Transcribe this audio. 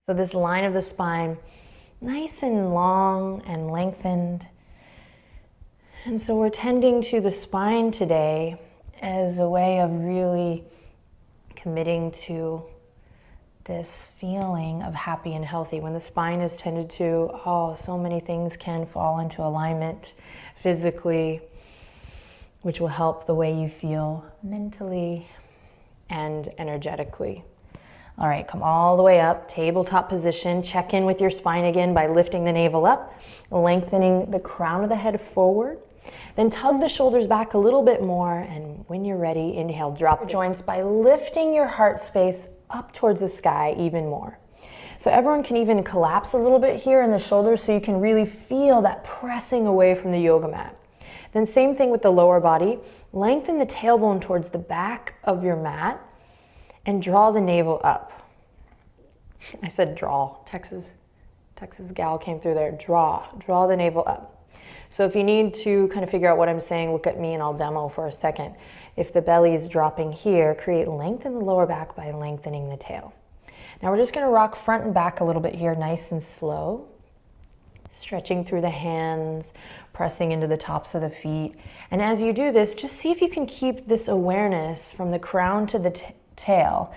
So this line of the spine, nice and long and lengthened. And so we're tending to the spine today as a way of really committing to this feeling of happy and healthy. When the spine is tended to, oh, so many things can fall into alignment physically, which will help the way you feel mentally and energetically. All right, come all the way up, tabletop position. Check in with your spine again by lifting the navel up, lengthening the crown of the head forward. Then tug the shoulders back a little bit more, and when you're ready, inhale, drop your joints by lifting your heart space up towards the sky even more. So everyone can even collapse a little bit here in the shoulders so you can really feel that pressing away from the yoga mat. Then same thing with the lower body. Lengthen the tailbone towards the back of your mat and draw the navel up. I said draw. Texas gal came through there. Draw the navel up. So if you need to kind of figure out what I'm saying, look at me and I'll demo for a second. If the belly is dropping here, create length in the lower back by lengthening the tail. Now we're just gonna rock front and back a little bit here, nice and slow. Stretching through the hands, pressing into the tops of the feet. And as you do this, just see if you can keep this awareness from the crown to the tail.